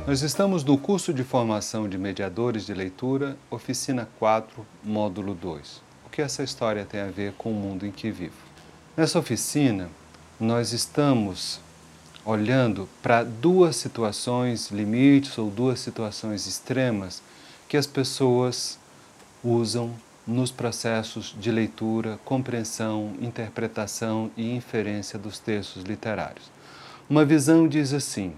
Nós estamos no curso de formação de mediadores de leitura, oficina 4, módulo 2. O que essa história tem a ver com o mundo em que vivo? Nessa oficina, nós estamos olhando para duas situações limites ou duas situações extremas que as pessoas usam nos processos de leitura, compreensão, interpretação e inferência dos textos literários. Uma visão diz assim: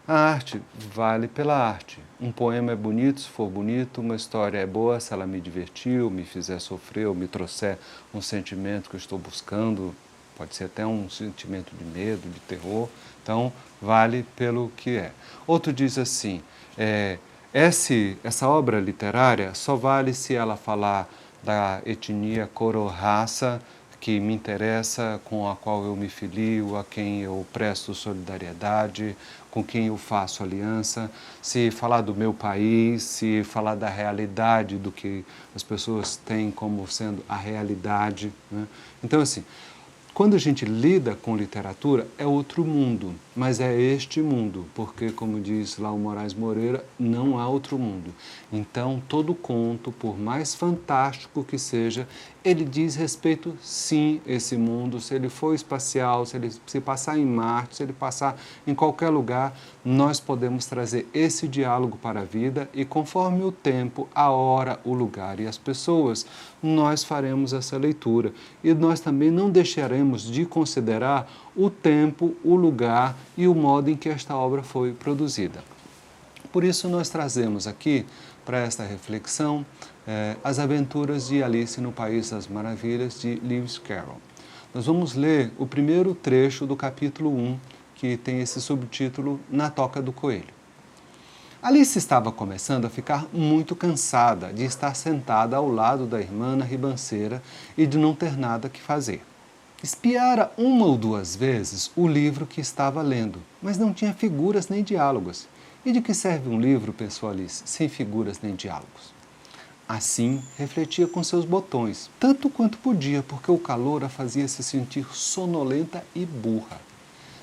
a arte vale pela arte. Um poema é bonito se for bonito, uma história é boa se ela me divertiu, me fizer sofrer ou me trouxer um sentimento que eu estou buscando, pode ser até um sentimento de medo, de terror, então vale pelo que é. Outro diz assim, essa obra literária só vale se ela falar da etnia, cor ou raça que me interessa, com a qual eu me filio, a quem eu presto solidariedade, com quem eu faço aliança, se falar do meu país, se falar da realidade, do que as pessoas têm como sendo a realidade, né? Então, assim, quando a gente lida com literatura, é outro mundo, mas é este mundo, porque, como diz lá o Moraes Moreira, não há outro mundo. Então, todo conto, por mais fantástico que seja, ele diz respeito, sim, a esse mundo. Se ele for espacial, se ele se passar em Marte, se ele passar em qualquer lugar, nós podemos trazer esse diálogo para a vida e, conforme o tempo, a hora, o lugar e as pessoas, nós faremos essa leitura. E nós também não deixaremos de considerar o tempo, o lugar e o modo em que esta obra foi produzida. Por isso nós trazemos aqui, para esta reflexão, As Aventuras de Alice no País das Maravilhas, de Lewis Carroll. Nós vamos ler o primeiro trecho do capítulo 1, que tem esse subtítulo Na Toca do Coelho. Alice estava começando a ficar muito cansada de estar sentada ao lado da irmã na ribanceira e de não ter nada que fazer. Espiara uma ou duas vezes o livro que estava lendo, mas não tinha figuras nem diálogos. E de que serve um livro, pensou Alice, sem figuras nem diálogos? Assim, refletia com seus botões, tanto quanto podia, porque o calor a fazia se sentir sonolenta e burra.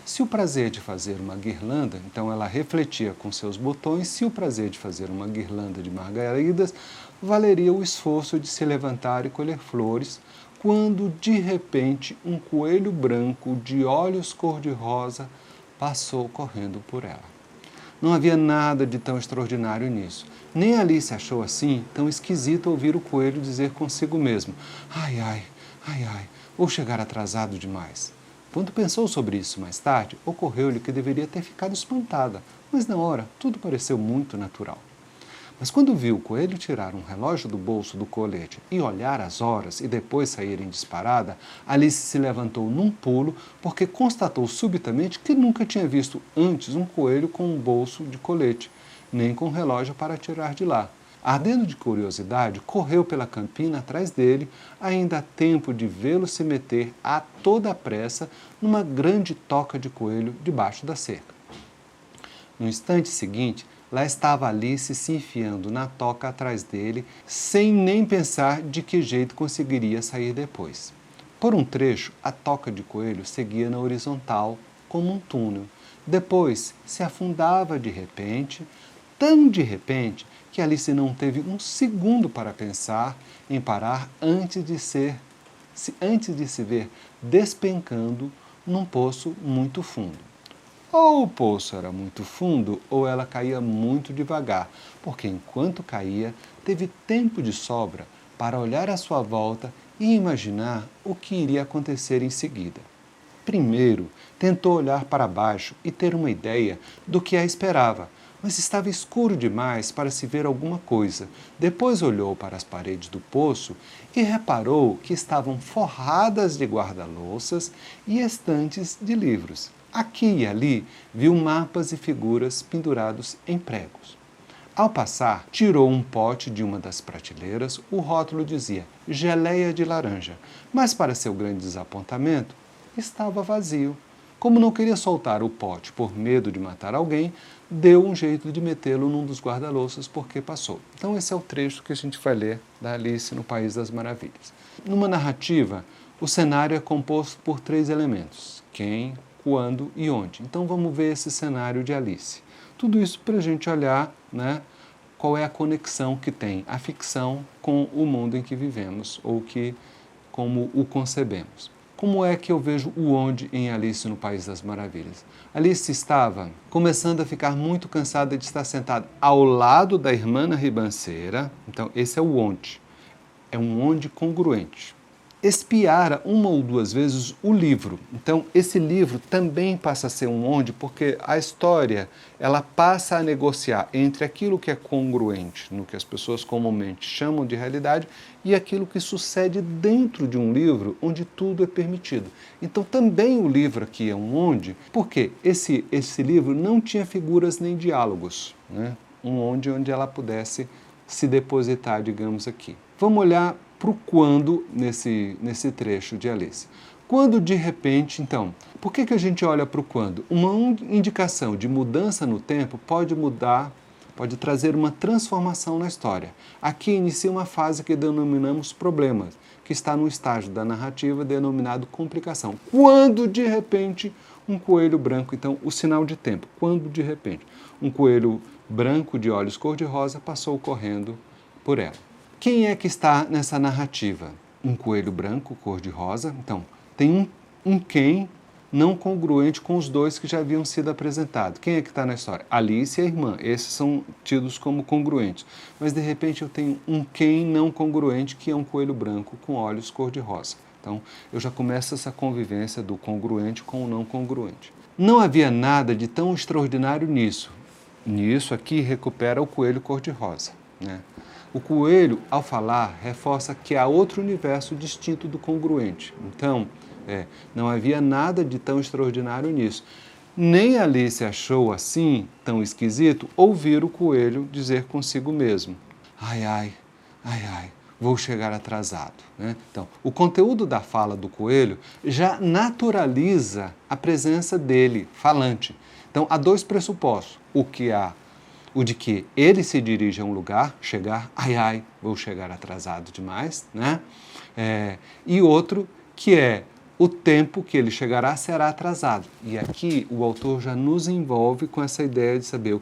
Se o prazer de fazer uma guirlanda, então ela refletia com seus botões, se o prazer de fazer uma guirlanda de margaridas valeria o esforço de se levantar e colher flores, quando de repente um coelho branco de olhos cor-de-rosa passou correndo por ela. Não havia nada de tão extraordinário nisso. Nem Alice achou assim tão esquisito ouvir o coelho dizer consigo mesmo: ai, ai, ai, ai, vou chegar atrasado demais. Quando pensou sobre isso mais tarde, ocorreu-lhe que deveria ter ficado espantada, mas na hora tudo pareceu muito natural. Mas quando viu o coelho tirar um relógio do bolso do colete e olhar as horas e depois sair em disparada, Alice se levantou num pulo porque constatou subitamente que nunca tinha visto antes um coelho com um bolso de colete, nem com um relógio para tirar de lá. Ardendo de curiosidade, correu pela campina atrás dele, ainda há tempo de vê-lo se meter a toda pressa numa grande toca de coelho debaixo da cerca. No instante seguinte, lá estava Alice se enfiando na toca atrás dele, sem nem pensar de que jeito conseguiria sair depois. Por um trecho, a toca de coelho seguia na horizontal, como um túnel. Depois, se afundava de repente, tão de repente, que Alice não teve um segundo para pensar em parar antes de se ver despencando num poço muito fundo. Ou o poço era muito fundo, ou ela caía muito devagar, porque enquanto caía, teve tempo de sobra para olhar à sua volta e imaginar o que iria acontecer em seguida. Primeiro, tentou olhar para baixo e ter uma ideia do que a esperava, mas estava escuro demais para se ver alguma coisa. Depois olhou para as paredes do poço e reparou que estavam forradas de guarda-louças e estantes de livros. Aqui e ali viu mapas e figuras pendurados em pregos. Ao passar, tirou um pote de uma das prateleiras, o rótulo dizia geleia de laranja, mas para seu grande desapontamento, estava vazio. Como não queria soltar o pote por medo de matar alguém, deu um jeito de metê-lo num dos guarda-louças porque passou. Então esse é o trecho que a gente vai ler da Alice no País das Maravilhas. Numa narrativa, o cenário é composto por 3 elementos: quem, quando e onde. Então vamos ver esse cenário de Alice. Tudo isso para a gente olhar, né, qual é a conexão que tem a ficção com o mundo em que vivemos, ou como o concebemos. Como é que eu vejo o onde em Alice no País das Maravilhas? Alice estava começando a ficar muito cansada de estar sentada ao lado da irmã ribanceira. Então, esse é o onde. É um onde congruente. Espiara uma ou duas vezes o livro. Então, esse livro também passa a ser um onde, porque a história ela passa a negociar entre aquilo que é congruente, no que as pessoas comumente chamam de realidade, e aquilo que sucede dentro de um livro onde tudo é permitido. Então, também o livro aqui é um onde, porque esse livro não tinha figuras nem diálogos, né? Um onde ela pudesse se depositar, digamos aqui. Vamos olhar para o quando nesse trecho de Alice. Quando de repente, então, por que a gente olha para o quando? Uma indicação de mudança no tempo pode mudar, pode trazer uma transformação na história. Aqui inicia uma fase que denominamos problemas, que está no estágio da narrativa denominado complicação. Quando de repente um coelho branco, então o sinal de tempo, quando de repente um coelho branco de olhos cor-de-rosa passou correndo por ela. Quem é que está nessa narrativa? Um coelho branco, cor-de-rosa. Então, tem um quem não congruente com os dois que já haviam sido apresentados. Quem é que está na história? Alice e a irmã. Esses são tidos como congruentes. Mas, de repente, eu tenho um quem não congruente, que é um coelho branco com olhos cor-de-rosa. Então, eu já começo essa convivência do congruente com o não congruente. Não havia nada de tão extraordinário nisso. Nisso aqui recupera o coelho cor-de-rosa, né? O coelho, ao falar, reforça que há outro universo distinto do congruente. Então, não havia nada de tão extraordinário nisso. Nem Alice achou assim, tão esquisito, ouvir o coelho dizer consigo mesmo: ai, ai, ai, ai, vou chegar atrasado, né? Então, o conteúdo da fala do coelho já naturaliza a presença dele, falante. Então, há dois pressupostos. O de que ele se dirige a um lugar, chegar, ai, ai, vou chegar atrasado demais, né? E outro que é o tempo que ele chegará será atrasado. E aqui o autor já nos envolve com essa ideia de saber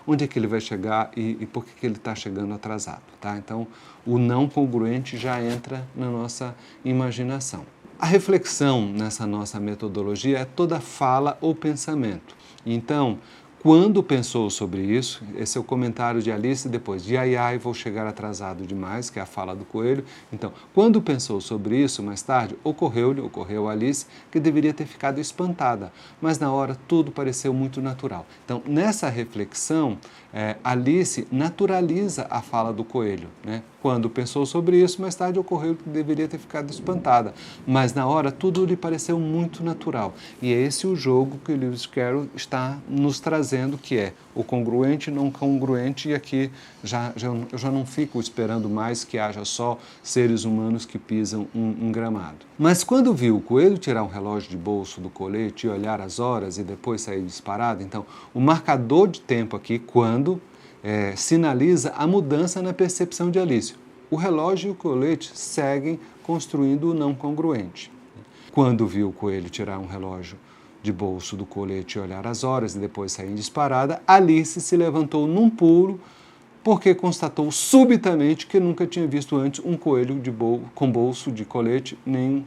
onde é que ele vai chegar e por que ele está chegando atrasado, tá? Então, o não congruente já entra na nossa imaginação. A reflexão nessa nossa metodologia é toda fala ou pensamento. Então, quando pensou sobre isso, esse é o comentário de Alice depois de ai, ai, vou chegar atrasado demais, que é a fala do coelho. Então, quando pensou sobre isso, mais tarde, ocorreu a Alice que deveria ter ficado espantada, mas na hora tudo pareceu muito natural. Então, nessa reflexão, Alice naturaliza a fala do coelho, né? Quando pensou sobre isso, mais tarde ocorreu que deveria ter ficado espantada, mas na hora tudo lhe pareceu muito natural. E é esse o jogo que o Lewis Carroll está nos trazendo, que é o congruente e não congruente, e aqui eu já não fico esperando mais que haja só seres humanos que pisam um gramado. Mas quando viu o coelho tirar um relógio de bolso do colete e olhar as horas e depois sair disparado, então o marcador de tempo aqui, quando sinaliza a mudança na percepção de Alice. O relógio e o colete seguem construindo o não congruente. Quando viu o coelho tirar um relógio de bolso do colete e olhar as horas e depois sair disparada, Alice se levantou num pulo porque constatou subitamente que nunca tinha visto antes um coelho com bolso de colete nem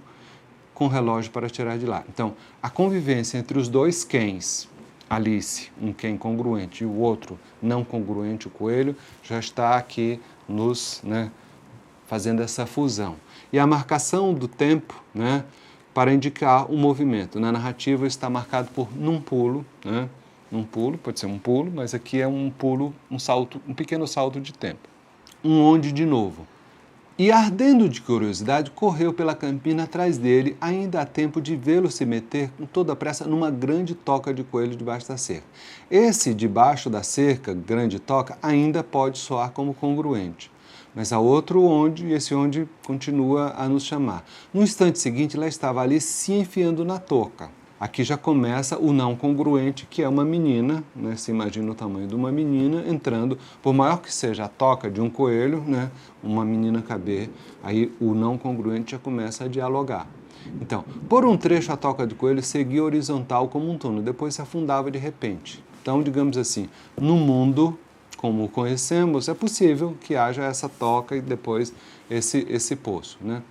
com relógio para tirar de lá. Então, a convivência entre os dois quens, Alice, um quem congruente, e o outro não congruente, o coelho, já está aqui fazendo essa fusão. E a marcação do tempo, para indicar o movimento. Na narrativa está marcado por num pulo, num pulo, pode ser um pulo, mas aqui é um pulo, um salto, um pequeno salto de tempo. Um onde de novo. E ardendo de curiosidade, correu pela campina atrás dele, ainda há tempo de vê-lo se meter com toda a pressa numa grande toca de coelho debaixo da cerca. Esse debaixo da cerca, grande toca, ainda pode soar como congruente. Mas há outro onde, e esse onde continua a nos chamar. No instante seguinte, lá estava ali se enfiando na toca. Aqui já começa o não congruente, que é uma menina, se imagina o tamanho de uma menina entrando, por maior que seja a toca de um coelho, uma menina caber, aí o não congruente já começa a dialogar. Então, por um trecho a toca de coelho seguia horizontal como um túnel, depois se afundava de repente. Então, digamos assim, no mundo como o conhecemos, é possível que haja essa toca e depois esse poço, né?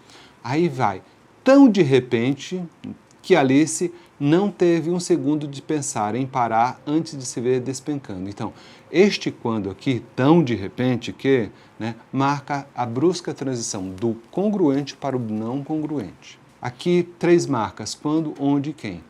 Aí vai, tão de repente que Alice não teve um segundo de pensar em parar antes de se ver despencando. Então, este quando aqui, tão de repente que, né, marca a brusca transição do congruente para o não congruente. Aqui, 3 marcas, quando, onde e quem.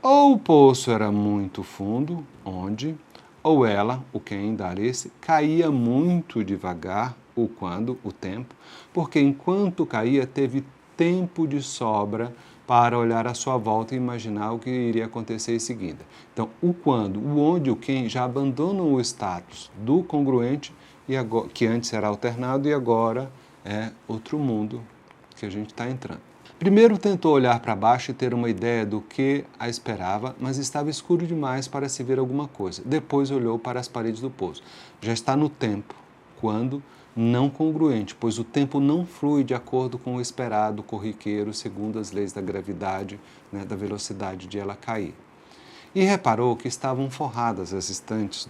Ou o poço era muito fundo, onde, ou ela, o quem da Alice, caía muito devagar, o quando, o tempo, porque enquanto caía teve tempo de sobra para olhar à sua volta e imaginar o que iria acontecer em seguida. Então, o quando, o onde e o quem já abandonam o status do congruente, e agora, que antes era alternado e agora é outro mundo que a gente está entrando. Primeiro tentou olhar para baixo e ter uma ideia do que a esperava, mas estava escuro demais para se ver alguma coisa. Depois olhou para as paredes do poço. Já está no tempo, quando não congruente, pois o tempo não flui de acordo com o esperado corriqueiro, segundo as leis da gravidade, né, da velocidade de ela cair. E reparou que estavam forradas as estantes,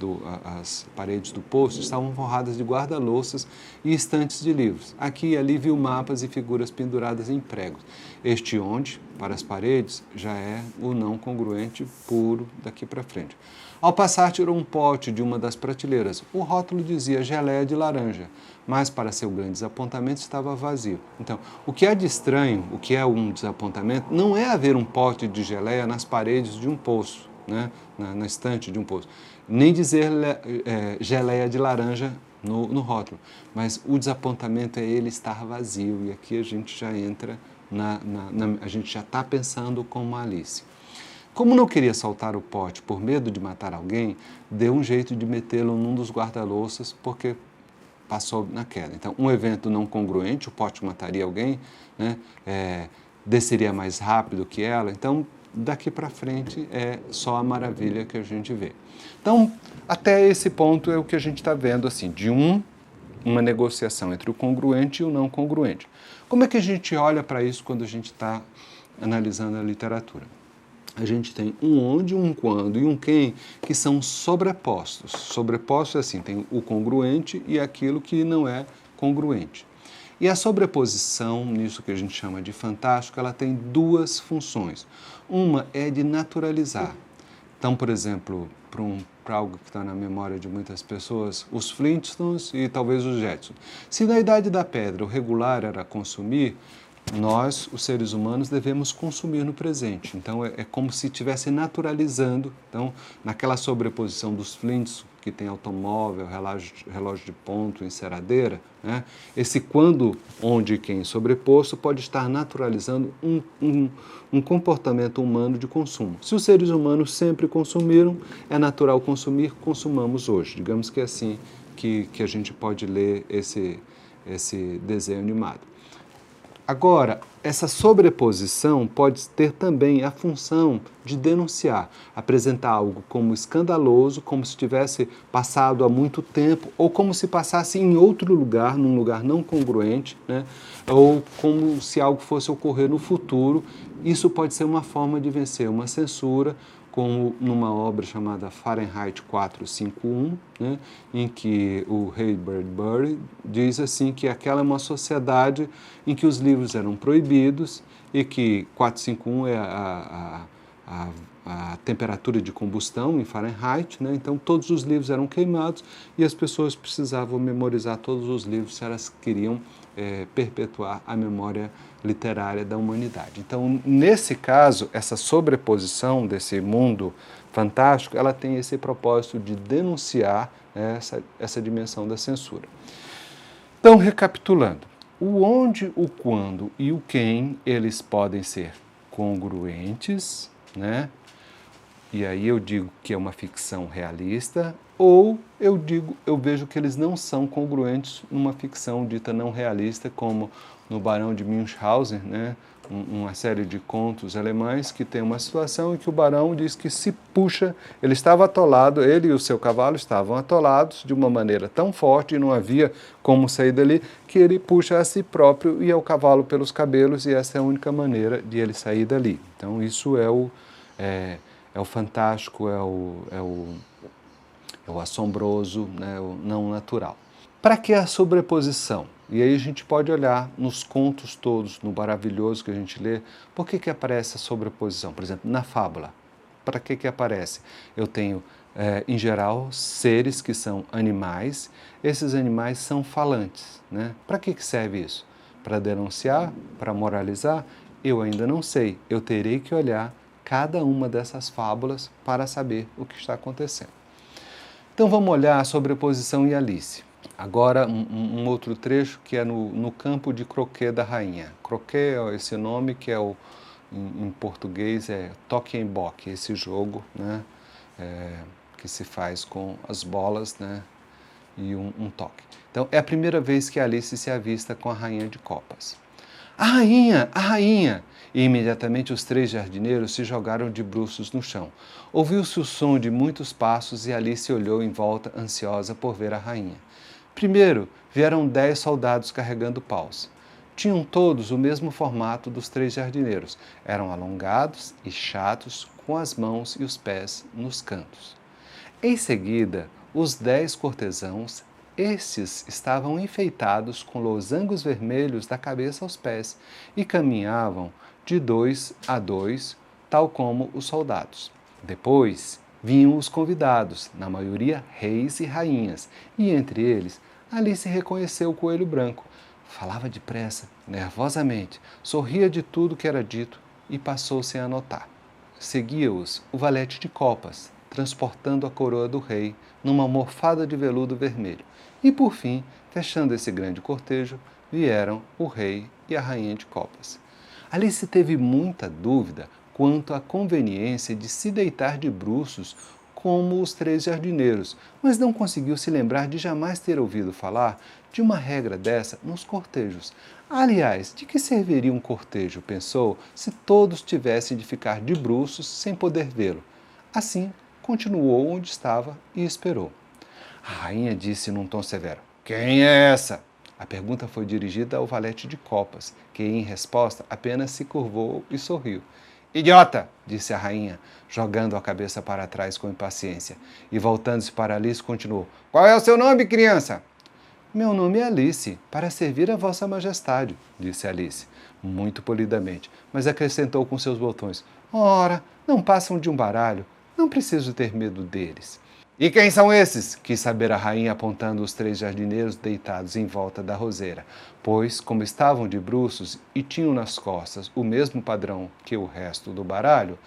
as paredes do poço estavam forradas de guarda-louças e estantes de livros. Aqui e ali viu mapas e figuras penduradas em pregos. Este onde, para as paredes, já é o não congruente puro daqui para frente. Ao passar, tirou um pote de uma das prateleiras. O rótulo dizia geleia de laranja, mas para seu grande desapontamento estava vazio. Então, o que há de estranho, o que é um desapontamento, não é haver um pote de geleia nas paredes de um poço, né? na estante de um poço, nem dizer geleia de laranja no rótulo, mas o desapontamento é ele estar vazio, e aqui a gente já entra, a gente já está pensando como Alice. Como não queria soltar o pote por medo de matar alguém, deu um jeito de metê-lo num dos guarda-louças, porque passou na queda. Então, um evento não congruente, o pote mataria alguém, né? Desceria mais rápido que ela. Então, daqui para frente é só a maravilha que a gente vê. Então, até esse ponto é o que a gente está vendo, assim, de uma negociação entre o congruente e o não congruente. Como é que a gente olha para isso quando a gente está analisando a literatura? A gente tem um onde, um quando e um quem que são sobrepostos. Sobreposto é assim, tem o congruente e aquilo que não é congruente. E a sobreposição, nisso que a gente chama de fantástico, ela tem 2 funções. Uma é de naturalizar. Então, por exemplo, para algo que está na memória de muitas pessoas, os Flintstones e talvez os Jetsons. Se na Idade da Pedra o regular era consumir, nós, os seres humanos, devemos consumir no presente. Então, é como se estivesse naturalizando. Então, naquela sobreposição dos Flintstones, que tem automóvel, relógio de ponto, enceradeira, né? Esse quando, onde e quem sobreposto pode estar naturalizando um comportamento humano de consumo. Se os seres humanos sempre consumiram, é natural consumir, consumamos hoje. Digamos que é assim que a gente pode ler esse desenho animado. Agora, essa sobreposição pode ter também a função de denunciar, apresentar algo como escandaloso, como se tivesse passado há muito tempo, ou como se passasse em outro lugar, num lugar não congruente, né? Ou como se algo fosse ocorrer no futuro. Isso pode ser uma forma de vencer uma censura, como numa obra chamada Fahrenheit 451, né, em que o Ray Bradbury diz assim que aquela é uma sociedade em que os livros eram proibidos e que 451 é a temperatura de combustão em Fahrenheit, né? Então todos os livros eram queimados e as pessoas precisavam memorizar todos os livros se elas queriam perpetuar a memória literária da humanidade. Então, nesse caso, essa sobreposição desse mundo fantástico, ela tem esse propósito de denunciar essa dimensão da censura. Então, recapitulando, o onde, o quando e o quem, eles podem ser congruentes, né? E aí eu digo que é uma ficção realista, ou eu vejo que eles não são congruentes numa ficção dita não realista, como no Barão de Munchausen, né? uma série de contos alemães que tem uma situação em que o barão diz que se puxa, ele estava atolado, ele e o seu cavalo estavam atolados de uma maneira tão forte e não havia como sair dali, que ele puxa a si próprio e ao cavalo pelos cabelos, e essa é a única maneira de ele sair dali. Então isso é o fantástico, é o assombroso, né, o não natural. Para que a sobreposição? E aí a gente pode olhar nos contos todos, no maravilhoso que a gente lê, por que aparece a sobreposição? Por exemplo, na fábula, para que aparece? Eu tenho, em geral, seres que são animais, esses animais são falantes, né? Para que serve isso? Para denunciar? Para moralizar? Eu ainda não sei, eu terei que olhar cada uma dessas fábulas para saber o que está acontecendo. Então vamos olhar a sobreposição e Alice. Agora um outro trecho que é no campo de croquet da rainha. Croquet é esse nome que em português é toque em boque, esse jogo, né, que se faz com as bolas, né, e um toque. Então é a primeira vez que Alice se avista com a rainha de copas. A rainha! A rainha! E imediatamente os 3 jardineiros se jogaram de bruços no chão. Ouviu-se o som de muitos passos e Alice olhou em volta, ansiosa por ver a rainha. Primeiro, vieram 10 soldados carregando paus. Tinham todos o mesmo formato dos 3 jardineiros. Eram alongados e chatos, com as mãos e os pés nos cantos. Em seguida, os 10 cortesãos. Estes estavam enfeitados com losangos vermelhos da cabeça aos pés e caminhavam de 2 a 2, tal como os soldados. Depois vinham os convidados, na maioria reis e rainhas, e entre eles Alice reconheceu o coelho branco. Falava depressa, nervosamente, sorria de tudo que era dito e passou sem anotar. Seguia-os o valete de copas, transportando a coroa do rei numa almofada de veludo vermelho. E, por fim, fechando esse grande cortejo, vieram o rei e a rainha de copas. Alice teve muita dúvida quanto à conveniência de se deitar de bruços como os 3 jardineiros, mas não conseguiu se lembrar de jamais ter ouvido falar de uma regra dessa nos cortejos. Aliás, de que serviria um cortejo, pensou, se todos tivessem de ficar de bruços sem poder vê-lo? Assim, continuou onde estava e esperou. A rainha disse num tom severo: "Quem é essa?" A pergunta foi dirigida ao valete de copas, que, em resposta, apenas se curvou e sorriu. "Idiota!" disse a rainha, jogando a cabeça para trás com impaciência. E, voltando-se para Alice, continuou: "Qual é o seu nome, criança?" "Meu nome é Alice, para servir a vossa majestade", disse Alice, muito polidamente, mas acrescentou com seus botões: "Ora, não passam de um baralho, não preciso ter medo deles." "E quem são esses?" quis saber a rainha, apontando os 3 jardineiros deitados em volta da roseira, pois, como estavam de bruços e tinham nas costas o mesmo padrão que o resto do baralho,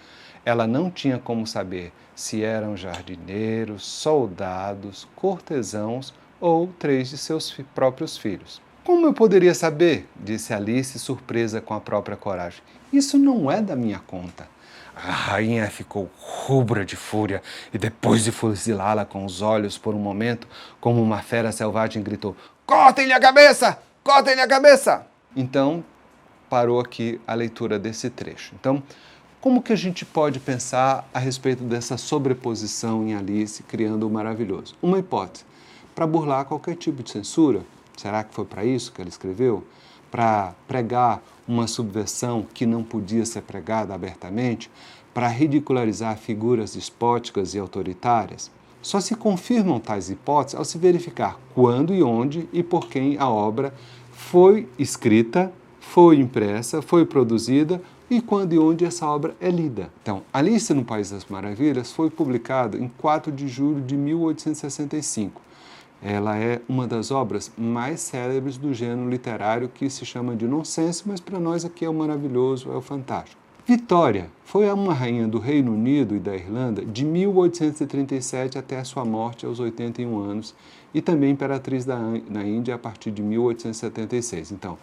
ela não tinha como saber se eram jardineiros, soldados, cortesãos ou 3 de seus próprios filhos. "Como eu poderia saber?" disse Alice, surpresa com a própria coragem. "Isso não é da minha conta." A rainha ficou rubra de fúria e, depois de fuzilá-la com os olhos por um momento, como uma fera selvagem, gritou: "Cortem-lhe a cabeça! Cortem-lhe a cabeça!" Então, parou aqui a leitura desse trecho. Então, como que a gente pode pensar a respeito dessa sobreposição em Alice, criando o maravilhoso? Uma hipótese: para burlar qualquer tipo de censura. Será que foi para isso que ela escreveu? Para pregar uma subversão que não podia ser pregada abertamente? Para ridicularizar figuras despóticas e autoritárias? Só se confirmam tais hipóteses ao se verificar quando e onde e por quem a obra foi escrita, foi impressa, foi produzida e quando e onde essa obra é lida. Então, Alice no País das Maravilhas foi publicado em 4 de julho de 1865. Ela é uma das obras mais célebres do gênero literário que se chama de nonsense, mas para nós aqui é o maravilhoso, é o fantástico. Vitória foi uma rainha do Reino Unido e da Irlanda de 1837 até a sua morte aos 81 anos e também imperatriz na Índia a partir de 1876. Então,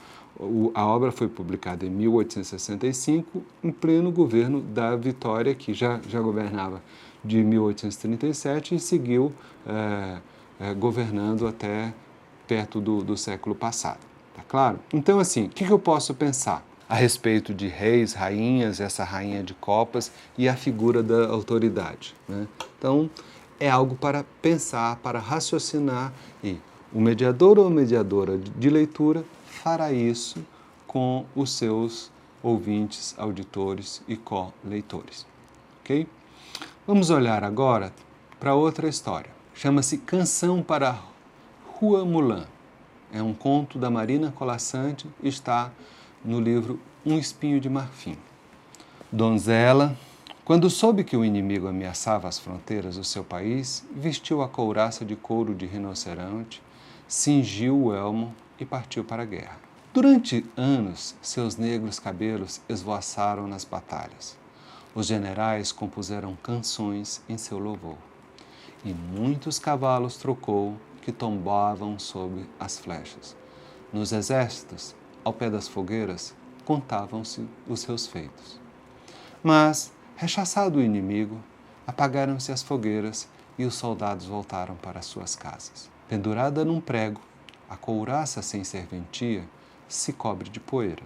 a obra foi publicada em 1865, em pleno governo da Vitória, que já governava de 1837 e seguiu governando até perto do século passado. Tá claro? Então, assim, o que eu posso pensar? a respeito de reis, rainhas, essa rainha de copas e a figura da autoridade, né? Então, é algo para pensar, para raciocinar, e o mediador ou mediadora de leitura fará isso com os seus ouvintes, auditores e co-leitores, ok? Vamos olhar agora para outra história. Chama-se Canção para Rua Mulan. É um conto da Marina Colasanti e está no livro Um Espinho de Marfim. Donzela, quando soube que o inimigo ameaçava as fronteiras do seu país, vestiu a couraça de couro de rinoceronte, cingiu o elmo e partiu para a guerra. Durante anos, seus negros cabelos esvoaçaram nas batalhas. Os generais compuseram canções em seu louvor. E muitos cavalos trocou que tombavam sob as flechas. Nos exércitos, ao pé das fogueiras, contavam-se os seus feitos. Mas, rechaçado o inimigo, apagaram-se as fogueiras e os soldados voltaram para suas casas. Pendurada num prego, a couraça sem serventia se cobre de poeira.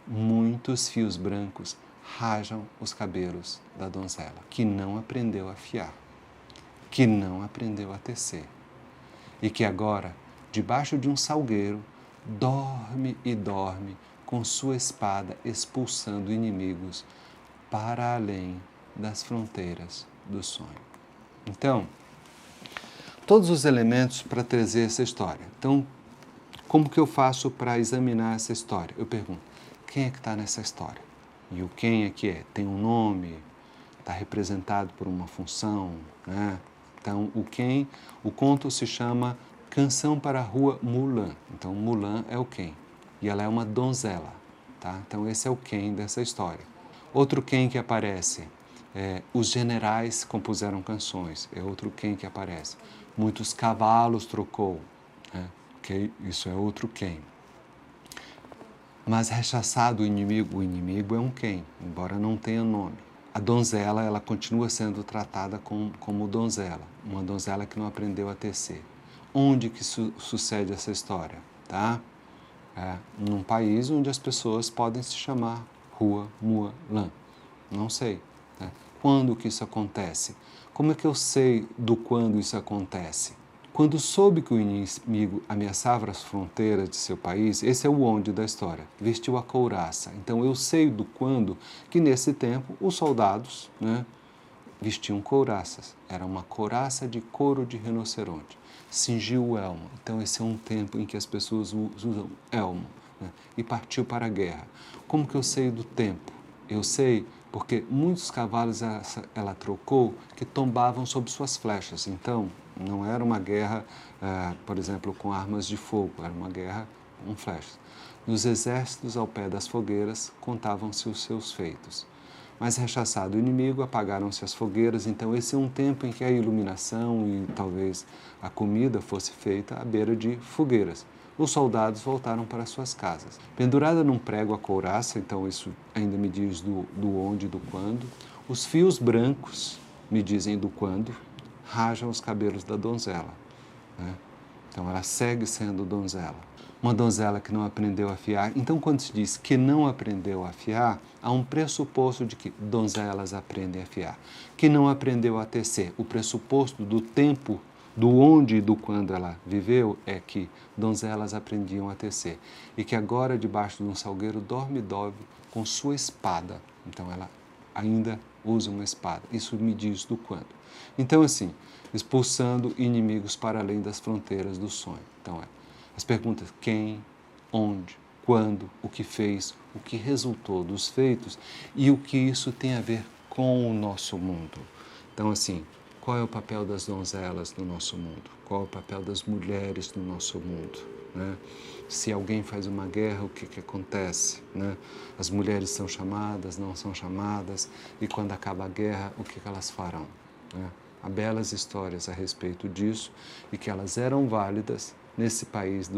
Muitos fios brancos rajam os cabelos da donzela, que não aprendeu a fiar, que não aprendeu a tecer, e que agora, debaixo de um salgueiro, dorme e dorme com sua espada expulsando inimigos para além das fronteiras do sonho. Então, todos os elementos para trazer essa história. Então, como que eu faço para examinar essa história? Eu pergunto, quem é que está nessa história? E o quem é que é? Tem um nome? Está representado por uma função, né? Então, o conto se chama Canção para a Rua Mulan. Então, Mulan é o quem. E ela é uma donzela, tá? Então, esse é o quem dessa história. Outro quem que aparece, os generais compuseram canções, é outro quem que aparece. Muitos cavalos trocou, né? Okay? Isso é outro quem. Mas rechaçado o inimigo é um quem, embora não tenha nome. A donzela, ela continua sendo tratada como donzela, uma donzela que não aprendeu a tecer. Onde que sucede essa história? Tá? Num país onde as pessoas podem se chamar Rua Mulan. Não sei. Né? Quando que isso acontece? Como é que eu sei do quando isso acontece? Quando soube que o inimigo ameaçava as fronteiras de seu país, esse é o onde da história, vestiu a couraça. Então eu sei do quando que nesse tempo os soldados, né, vestiam couraças. Era uma couraça de couro de rinoceronte. Cingiu o elmo. Então esse é um tempo em que as pessoas usam elmo, né, e partiu para a guerra. Como que eu sei do tempo? Eu sei porque muitos cavalos ela trocou que tombavam sob suas flechas. Então, não era uma guerra, por exemplo, com armas de fogo, era uma guerra com flechas. Nos exércitos, ao pé das fogueiras, contavam-se os seus feitos. Mas, rechaçado o inimigo, apagaram-se as fogueiras. Então, esse é um tempo em que a iluminação e talvez a comida fosse feita à beira de fogueiras. Os soldados voltaram para suas casas. Pendurada num prego a couraça, então isso ainda me diz do onde e do quando. Os fios brancos me dizem do quando, rajam os cabelos da donzela, né? Então ela segue sendo donzela. Uma donzela que não aprendeu a fiar. Então, quando se diz que não aprendeu a fiar, há um pressuposto de que donzelas aprendem a fiar. Que não aprendeu a tecer. O pressuposto do tempo, do onde e do quando ela viveu, é que donzelas aprendiam a tecer. E que agora, debaixo de um salgueiro, dorme com sua espada. Então, ela ainda usa uma espada. Isso me diz do quando. Então, assim, expulsando inimigos para além das fronteiras do sonho. Então, as perguntas quem, onde, quando, o que fez, o que resultou dos feitos e o que isso tem a ver com o nosso mundo. Então, assim, qual é o papel das donzelas no nosso mundo? Qual é o papel das mulheres no nosso mundo? Né? Se alguém faz uma guerra, o que acontece? Né? As mulheres são chamadas, não são chamadas, e quando acaba a guerra, o que elas farão? Né? Há belas histórias a respeito disso e que elas eram válidas nesse país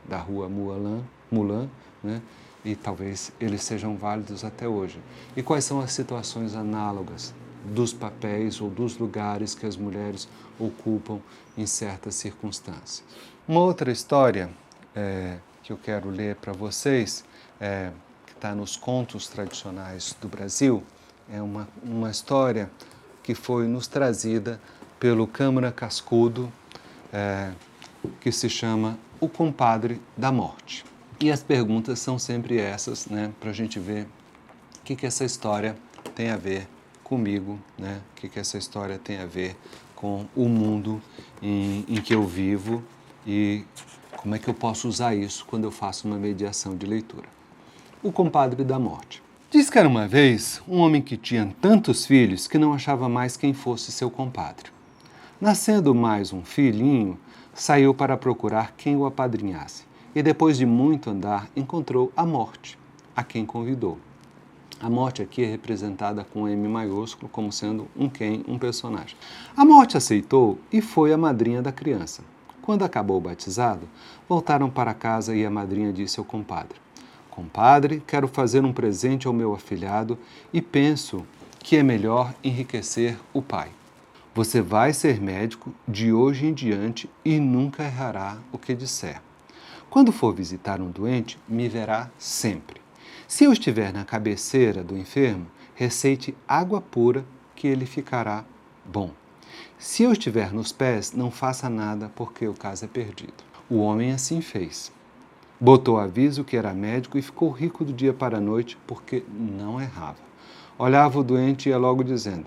da rua Mulan, né? E talvez eles sejam válidos até hoje. E quais são as situações análogas dos papéis ou dos lugares que as mulheres ocupam em certas circunstâncias? Uma outra história que eu quero ler para vocês, que está nos contos tradicionais do Brasil. É uma história que foi nos trazida pelo Câmara Cascudo, que se chama O Compadre da Morte. E as perguntas são sempre essas, né, para a gente ver o que essa história tem a ver comigo, né? O que essa história tem a ver com o mundo em que eu vivo e como é que eu posso usar isso quando eu faço uma mediação de leitura. O Compadre da Morte. Diz que era uma vez um homem que tinha tantos filhos que não achava mais quem fosse seu compadre. Nascendo mais um filhinho, saiu para procurar quem o apadrinhasse e, depois de muito andar, encontrou a morte, a quem convidou. A morte aqui é representada com M maiúsculo, como sendo um personagem. A morte aceitou e foi a madrinha da criança. Quando acabou o batizado, voltaram para casa e a madrinha disse ao compadre: Compadre, quero fazer um presente ao meu afilhado e penso que é melhor enriquecer o pai. Você vai ser médico de hoje em diante e nunca errará o que disser. Quando for visitar um doente, me verá sempre. Se eu estiver na cabeceira do enfermo, receite água pura que ele ficará bom. Se eu estiver nos pés, não faça nada porque o caso é perdido. O homem assim fez. Botou aviso que era médico e ficou rico do dia para a noite porque não errava. Olhava o doente e ia logo dizendo: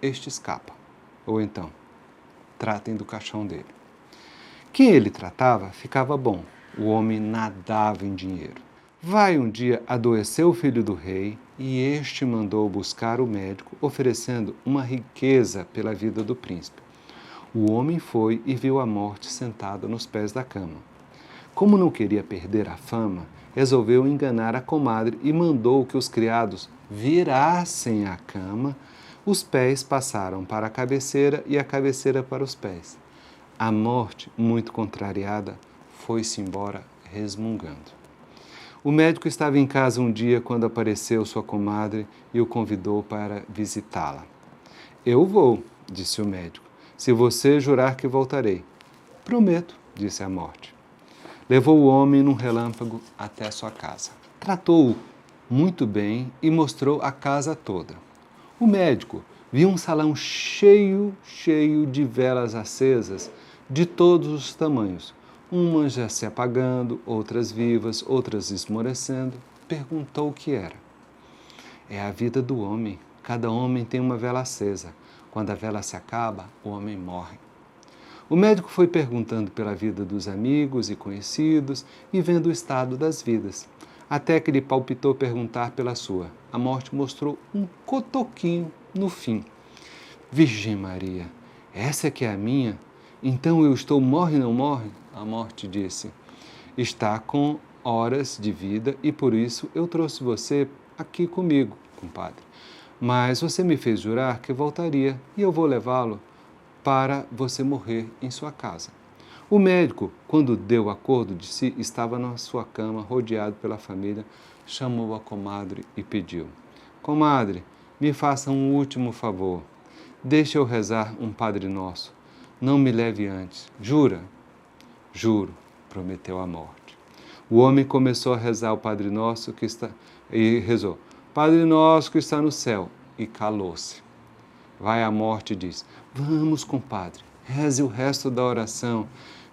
este escapa. Ou então, tratem do caixão dele. Quem ele tratava ficava bom. O homem nadava em dinheiro. Vai um dia adoeceu o filho do rei e este mandou buscar o médico, oferecendo uma riqueza pela vida do príncipe. O homem foi e viu a morte sentada nos pés da cama. Como não queria perder a fama, resolveu enganar a comadre e mandou que os criados virassem a cama. Os pés passaram para a cabeceira e a cabeceira para os pés. A morte, muito contrariada, foi-se embora resmungando. O médico estava em casa um dia quando apareceu sua comadre e o convidou para visitá-la. Eu vou, disse o médico, se você jurar que voltarei. Prometo, disse a morte. Levou o homem num relâmpago até sua casa. Tratou-o muito bem e mostrou a casa toda. O médico viu um salão cheio de velas acesas de todos os tamanhos, umas já se apagando, outras vivas, outras esmorecendo. Perguntou o que era. É a vida do homem. Cada homem tem uma vela acesa. Quando a vela se acaba, o homem morre. O médico foi perguntando pela vida dos amigos e conhecidos e vendo o estado das vidas, até que lhe palpitou perguntar pela sua. A morte mostrou um cotoquinho no fim. Virgem Maria, essa é que é a minha? Então eu estou morre não morre? A morte disse, está com horas de vida e por isso eu trouxe você aqui comigo, compadre. Mas você me fez jurar que voltaria e eu vou levá-lo para você morrer em sua casa. O médico, quando deu o acordo de si, estava na sua cama, rodeado pela família, chamou a comadre e pediu: Comadre, me faça um último favor. Deixe eu rezar um Padre Nosso. Não me leve antes. Jura? Juro, prometeu a morte. O homem começou a rezar o Padre Nosso e rezou: Padre Nosso que está no céu, e calou-se. Vai a morte e diz: Vamos, compadre, reze o resto da oração.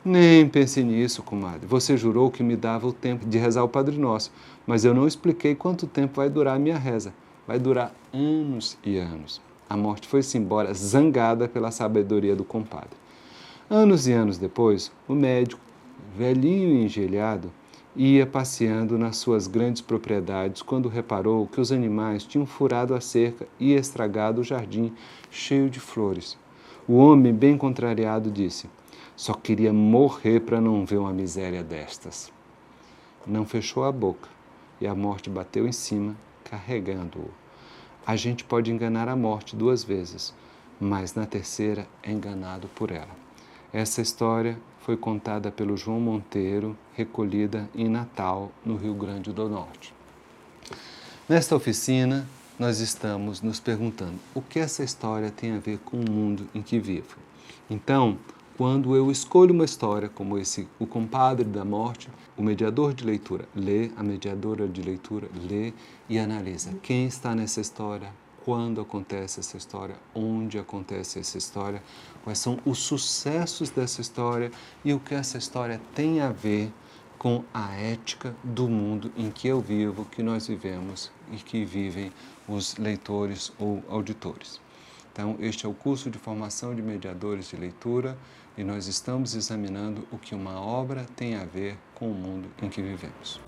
Nem pense nisso, comadre. Você jurou que me dava o tempo de rezar o Padre Nosso, mas eu não expliquei quanto tempo vai durar a minha reza. Vai durar anos e anos. A morte foi-se embora, zangada pela sabedoria do compadre. Anos e anos depois, o médico, velhinho e engelhado, ia passeando nas suas grandes propriedades quando reparou que os animais tinham furado a cerca e estragado o jardim cheio de flores. O homem, bem contrariado, disse: Só queria morrer para não ver uma miséria destas. Não fechou a boca e a morte bateu em cima, carregando-o. A gente pode enganar a morte 2 vezes, mas na terceira é enganado por ela. Essa história foi contada pelo João Monteiro, recolhida em Natal, no Rio Grande do Norte. Nesta oficina, nós estamos nos perguntando o que essa história tem a ver com o mundo em que vivo. Então, Quando eu escolho uma história como O Compadre da Morte, o mediador de leitura lê, a mediadora de leitura lê e analisa quem está nessa história, quando acontece essa história, onde acontece essa história, quais são os sucessos dessa história e o que essa história tem a ver com a ética do mundo em que eu vivo, que nós vivemos e que vivem os leitores ou auditores. Então, este é o curso de formação de mediadores de leitura e nós estamos examinando o que uma obra tem a ver com o mundo em que vivemos.